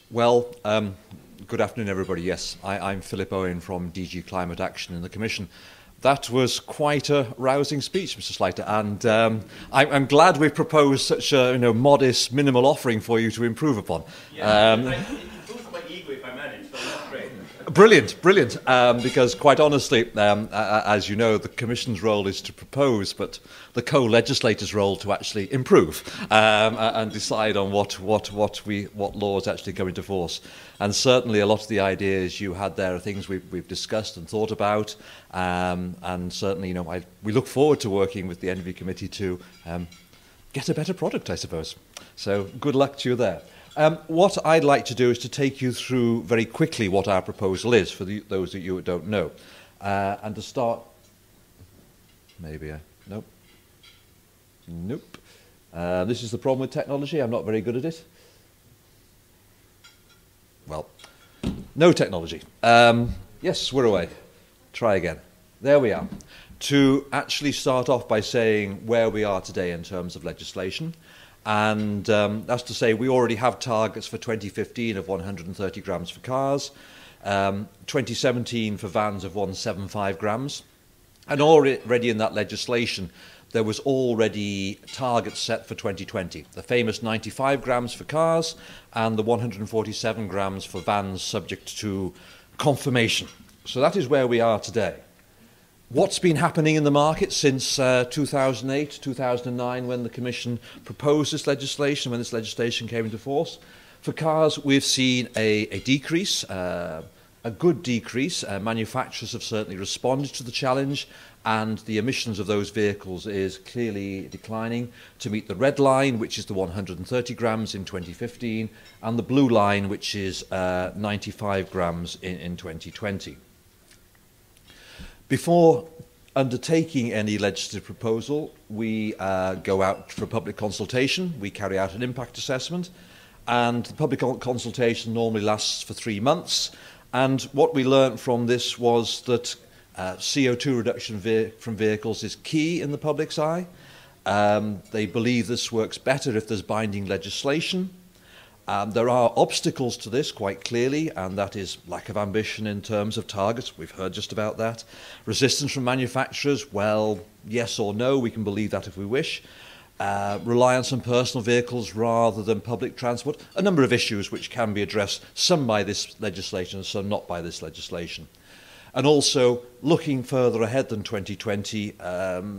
Well, good afternoon, everybody. Yes, I'm Philip Owen from DG Climate Action in the Commission. That was quite a rousing speech, Mr. Slater, and I'm glad we've proposed such a modest, minimal offering for you to improve upon. It boosts my ego if I manage, so that's great. Brilliant, brilliant. Because quite honestly, as you know, the Commission's role is to propose, but the co-legislator's role to actually improve and decide on what laws actually come into force. And certainly, a lot of the ideas you had there are things we've discussed and thought about. And certainly, we look forward to working with the Energy Committee to get a better product, I suppose. So, good luck to you there. What I'd like to do is to take you through very quickly what our proposal is for those of you who don't know. And to start, nope. This is the problem with technology. I'm not very good at it. Well, no technology. Yes, we're away. Try again. There we are. To actually start off by saying where we are today in terms of legislation. And that's to say we already have targets for 2015 of 130 grams for cars, 2017 for vans of 175 grams. And already in that legislation, there was already targets set for 2020, the famous 95 grams for cars and the 147 grams for vans subject to confirmation. So that is where we are today. What's been happening in the market since 2008, 2009, when the Commission proposed this legislation, when this legislation came into force? For cars, we've seen a decrease, a good decrease. Manufacturers have certainly responded to the challenge, and the emissions of those vehicles is clearly declining to meet the red line, which is the 130 grams in 2015, and the blue line, which is 95 grams in 2020. Before undertaking any legislative proposal, we go out for public consultation. We carry out an impact assessment, and the public consultation normally lasts for 3 months. And what we learned from this was that CO2 reduction from vehicles is key in the public's eye. They believe this works better if there's binding legislation. There are obstacles to this quite clearly, and that is lack of ambition in terms of targets. We've heard just about that. Resistance from manufacturers, well, yes or no, we can believe that if we wish. Reliance on personal vehicles rather than public transport. A number of issues which can be addressed, some by this legislation and some not by this legislation. And also, looking further ahead than 2020,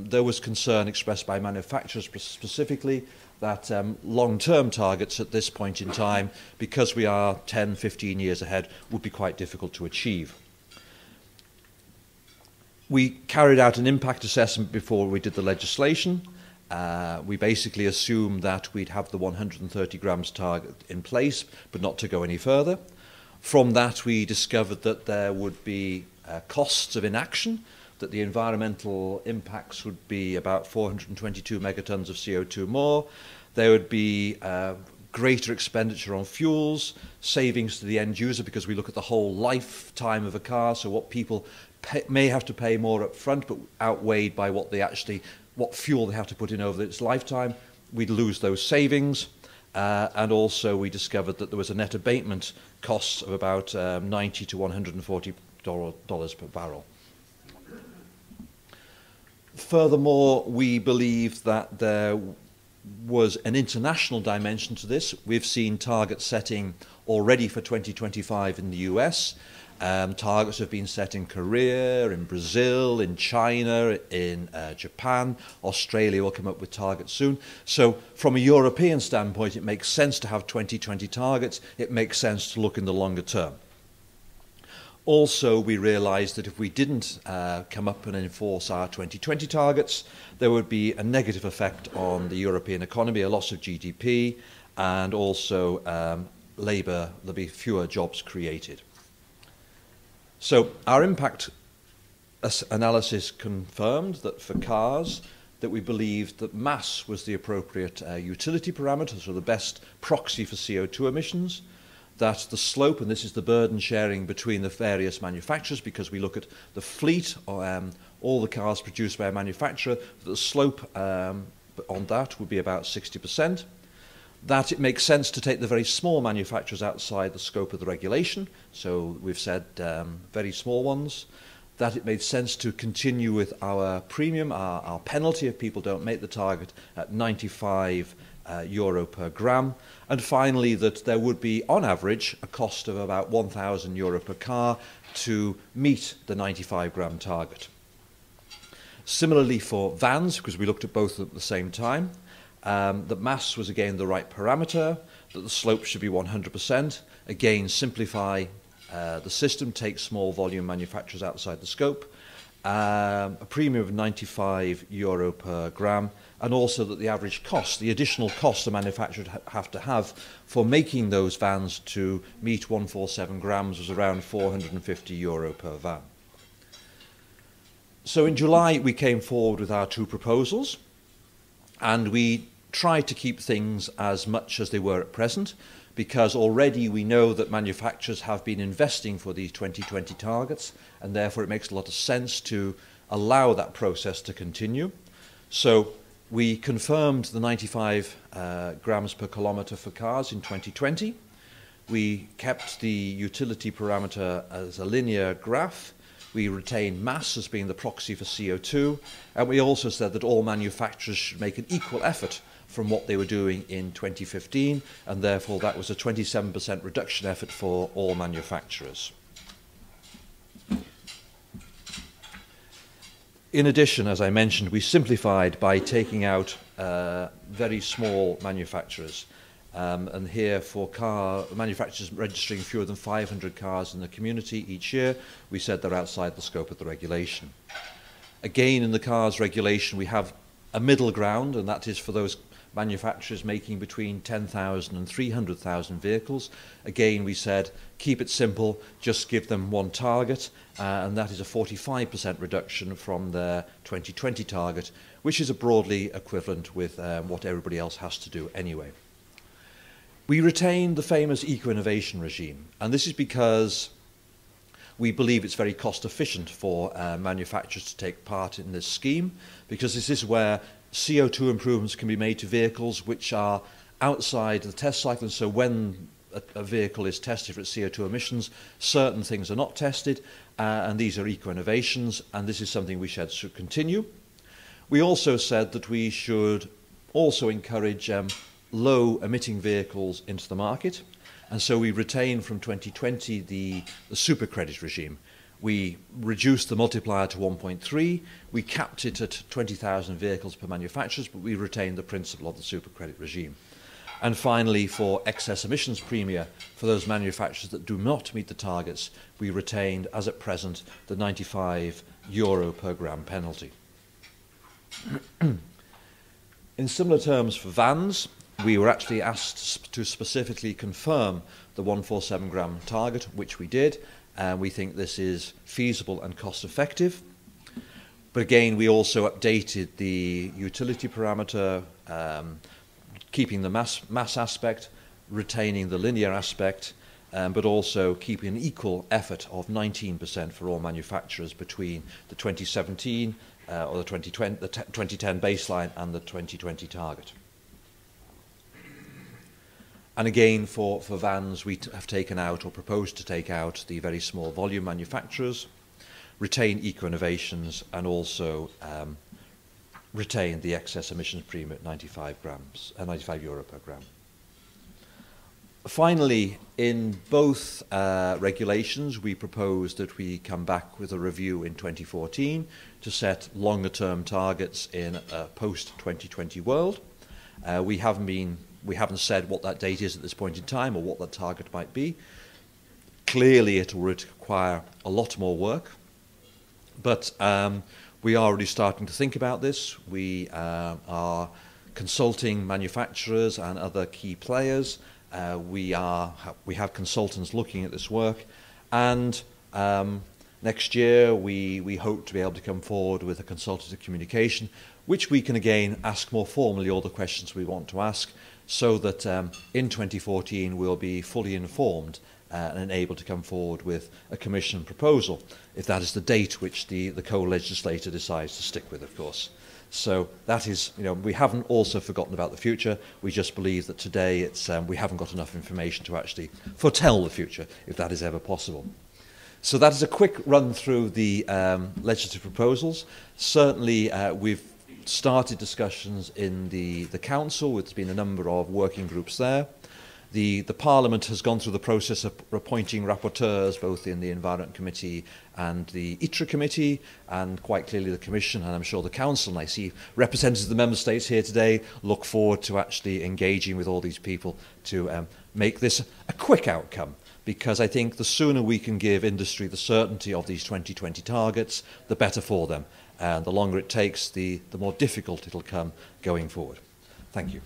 there was concern expressed by manufacturers specifically that long-term targets at this point in time, because we are 10, 15 years ahead, would be quite difficult to achieve. We carried out an impact assessment before we did the legislation. We basically assumed that we'd have the 130 grams target in place, but not to go any further. From that, we discovered that there would be costs of inaction, that the environmental impacts would be about 422 megatons of CO2 more. There would be greater expenditure on fuels, savings to the end user because we look at the whole lifetime of a car, so what people may have to pay more up front, but outweighed by what fuel they have to put in over its lifetime. We'd lose those savings. And also we discovered that there was a net abatement cost of about $90 to $140 per barrel. Furthermore, we believe that there was an international dimension to this. We've seen target setting already for 2025 in the US. Targets have been set in Korea, in Brazil, in China, in Japan. Australia will come up with targets soon. So from a European standpoint, it makes sense to have 2020 targets. It makes sense to look in the longer term. Also, we realised that if we didn't come up and enforce our 2020 targets, there would be a negative effect on the European economy, a loss of GDP, and also labour, there'll be fewer jobs created. So our impact analysis confirmed that for cars, that we believed that mass was the appropriate utility parameter, so the best proxy for CO2 emissions. That the slope, and this is the burden sharing between the various manufacturers, because we look at the fleet, all the cars produced by a manufacturer, the slope on that would be about 60%. that it makes sense to take the very small manufacturers outside the scope of the regulation, so we've said very small ones, that it made sense to continue with our premium, our penalty if people don't make the target at 95 euro per gram, and finally that there would be on average a cost of about 1,000 euro per car to meet the 95 gram target. Similarly for vans, because we looked at both at the same time, that mass was again the right parameter, that the slope should be 100%, again simplify the system, take small volume manufacturers outside the scope, a premium of 95 euro per gram, and also that the average cost, the additional cost a manufacturer would have to have for making those vans to meet 147 grams was around 450 euro per van. So in July we came forward with our two proposals, and we tried to keep things as much as they were at present, because already we know that manufacturers have been investing for these 2020 targets, and therefore it makes a lot of sense to allow that process to continue. So we confirmed the 95 grams per kilometre for cars in 2020. We kept the utility parameter as a linear graph. We retained mass as being the proxy for CO2, and we also said that all manufacturers should make an equal effort from what they were doing in 2015, and therefore that was a 27% reduction effort for all manufacturers. In addition, as I mentioned, we simplified by taking out very small manufacturers. And here for car manufacturers registering fewer than 500 cars in the community each year, we said they're outside the scope of the regulation. Again, in the cars regulation, we have a middle ground, and that is for those manufacturers making between 10,000 and 300,000 vehicles. Again, we said, keep it simple, just give them one target, and that is a 45% reduction from their 2020 target, which is broadly equivalent with what everybody else has to do anyway. We retained the famous eco-innovation regime, and this is because we believe it's very cost efficient for manufacturers to take part in this scheme, because this is where CO2 improvements can be made to vehicles which are outside the test cycle, and so when a vehicle is tested for its CO2 emissions, certain things are not tested, and these are eco-innovations, and this is something we said should continue. We also said that we should also encourage low-emitting vehicles into the market, and so we retained from 2020 the super credit regime. We reduced the multiplier to 1.3, we capped it at 20,000 vehicles per manufacturer, but we retained the principle of the super credit regime. And finally, for excess emissions premia for those manufacturers that do not meet the targets, we retained, as at present, the 95 euro per gram penalty. In similar terms for vans, we were actually asked to specifically confirm the 147 gram target, which we did. We think this is feasible and cost effective. But again, we also updated the utility parameter, keeping the mass aspect, retaining the linear aspect, but also keeping an equal effort of 19% for all manufacturers between the 2017 or the 2010 baseline and the 2020 target. And again, for vans, we have taken out or proposed to take out the very small volume manufacturers, retain eco-innovations, and also retain the excess emissions premium at 95 euro per gram. Finally, in both regulations, we proposed that we come back with a review in 2014 to set longer-term targets in a post-2020 world. We haven't said what that date is at this point in time or what that target might be. Clearly, it will require a lot more work, but we are already starting to think about this. We are consulting manufacturers and other key players. We have consultants looking at this work, and next year we hope to be able to come forward with a consultative communication, which we can again ask more formally all the questions we want to ask, so that in 2014 we'll be fully informed and able to come forward with a Commission proposal, if that is the date which the co-legislator decides to stick with, of course. So that is, we haven't also forgotten about the future. We just believe that today we haven't got enough information to actually foretell the future, if that is ever possible. So that is a quick run through the legislative proposals. Certainly, we've started discussions in the Council. There's been a number of working groups there. The Parliament has gone through the process of appointing rapporteurs both in the Environment Committee and the ITRA Committee, and quite clearly the Commission, and I'm sure the Council, and I see representatives of the Member States here today, look forward to actually engaging with all these people to make this a quick outcome, because I think the sooner we can give industry the certainty of these 2020 targets, the better for them. And the longer it takes, the more difficult it'll come going forward. Thank you.